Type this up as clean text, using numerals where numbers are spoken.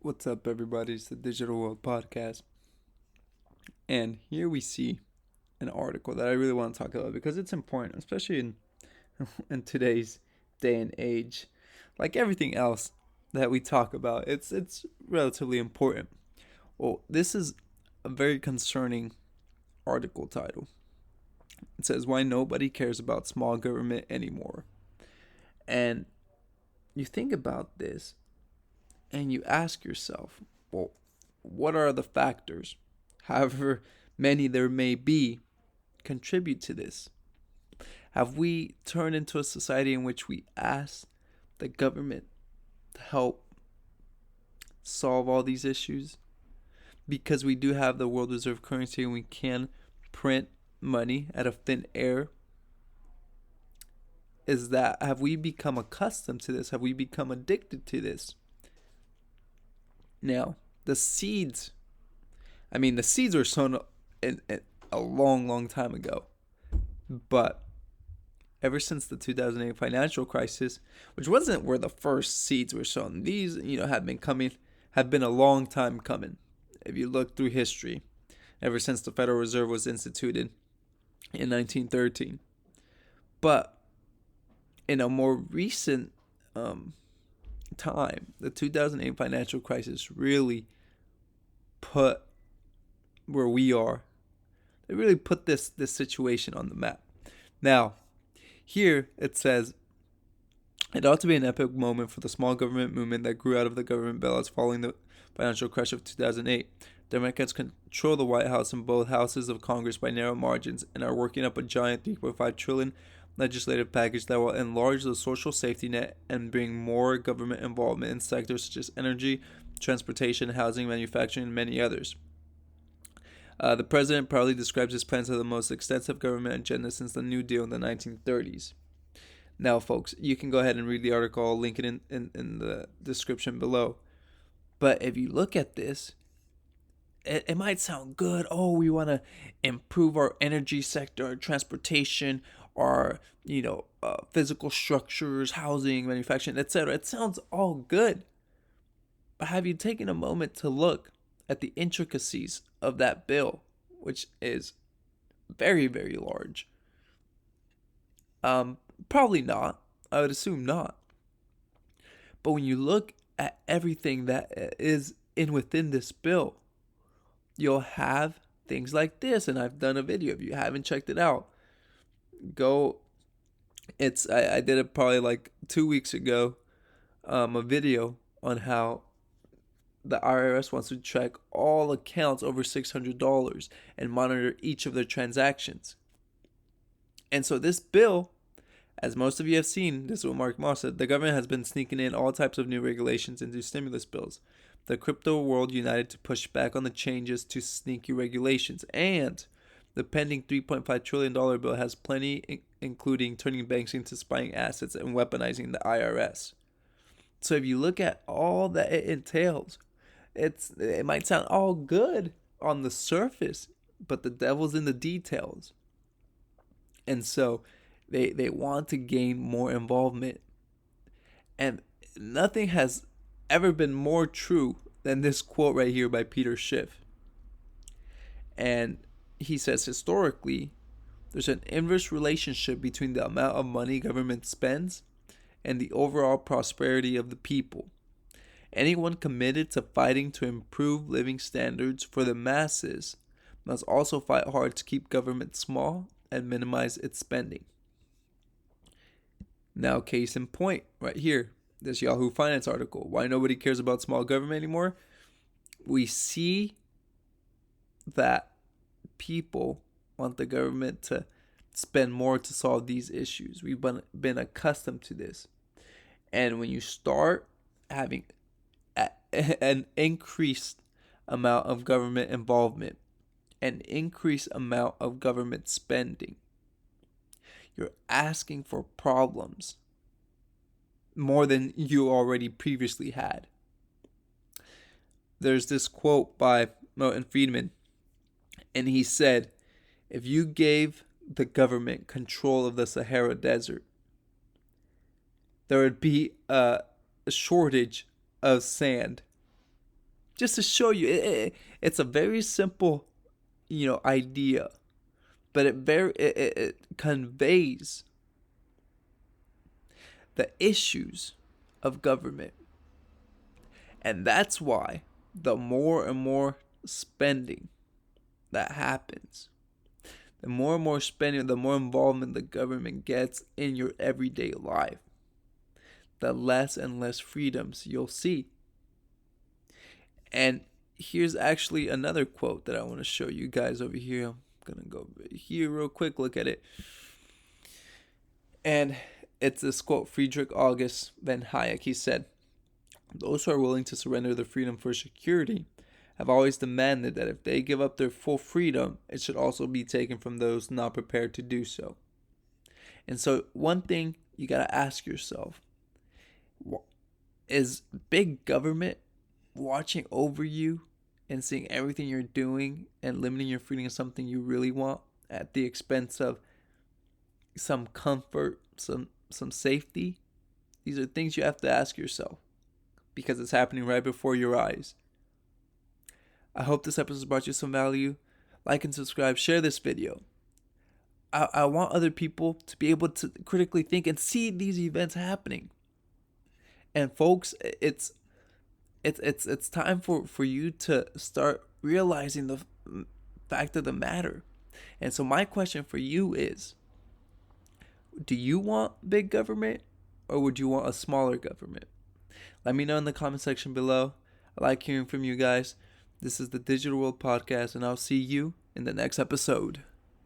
What's up, everybody? It's the Digital World Podcast. And here we see an article that I really want to talk about because it's important, especially in today's day and age. Like everything else that we talk about, it's relatively important. Well, this is a very concerning article title. It says, Why Nobody Cares About Small Government Anymore. And you think about this and you ask yourself, well, what are the factors, however many there may be, contribute to this? Have we turned into a society in which we ask the government to help solve all these issues? Because we do have the world reserve currency and we can print money out of thin air. Have we become accustomed to this? Have we become addicted to this? Now, the seeds, the seeds were sown in a long, long time ago. But ever since the 2008 financial crisis, which wasn't where the first seeds were sown, these, have been a long time coming. If you look through history, ever since the Federal Reserve was instituted in 1913. But in a more recent time, the 2008 financial crisis really put where we are. It really put this situation on the map. Now, here it says, it ought to be an epic moment for the small government movement that grew out of the government bailouts following the financial crash of 2008. Democrats control the White House and both houses of Congress by narrow margins and are working up a giant $3.5 trillion legislative package that will enlarge the social safety net and bring more government involvement in sectors such as energy, transportation, housing, manufacturing, and many others. The president proudly describes his plans as the most extensive government agenda since the New Deal in the 1930s. Now, folks, you can go ahead and read the article. I'll link it in the description below. But if you look at this, it might sound good. Oh, we want to improve our energy sector, our transportation, our physical structures, housing, manufacturing, etc. It sounds all good. But have you taken a moment to look at the intricacies of that bill, which is very, very large? Probably not. I would assume not. But when you look at everything that is within this bill, you'll have things like this. And I've done a video. If you haven't checked it out, go. I did it probably like 2 weeks ago. A video on how the IRS wants to track all accounts over $600 and monitor each of their transactions. And so this bill, as most of you have seen, this is what Mark Moss said, the government has been sneaking in all types of new regulations into stimulus bills. The crypto world united to push back on the changes to sneaky regulations. And the pending $3.5 trillion bill has plenty, including turning banks into spying assets and weaponizing the IRS. So if you look at all that it entails, it might sound all good on the surface, but the devil's in the details. And so they want to gain more involvement. And nothing has ever been more true than this quote right here by Peter Schiff. And he says, historically, there's an inverse relationship between the amount of money government spends and the overall prosperity of the people. Anyone committed to fighting to improve living standards for the masses must also fight hard to keep government small and minimize its spending. Now, case in point, right here, this Yahoo Finance article, Why Nobody Cares About Small Government Anymore? We see that people want the government to spend more to solve these issues. We've been accustomed to this. And when you start having an increased amount of government involvement, an increased amount of government spending, you're asking for problems more than you already previously had. There's this quote by Milton Friedman, and he said, if you gave the government control of the Sahara Desert, there would be a shortage of sand. Just to show you, it's a very simple, idea, but it conveys the issues of government. And that's why the more and more spending that happens, the more and more spending, the more involvement the government gets in your everyday life, the less and less freedoms you'll see. And here's actually another quote that I want to show you guys over here. I'm going to go here real quick, look at it. And it's this quote, Friedrich August von Hayek. He said, "Those who are willing to surrender their freedom for security have always demanded that if they give up their full freedom, it should also be taken from those not prepared to do so." And so one thing you got to ask yourself, is big government watching over you and seeing everything you're doing and limiting your freedom is something you really want at the expense of some comfort, some safety? These are things you have to ask yourself because it's happening right before your eyes. I hope this episode brought you some value. Like and subscribe, share this video. I want other people to be able to critically think and see these events happening. And folks, it's time for you to start realizing the fact of the matter. And so my question for you is, do you want big government or would you want a smaller government? Let me know in the comment section below. I like hearing from you guys. This is the Digital World Podcast, and I'll see you in the next episode.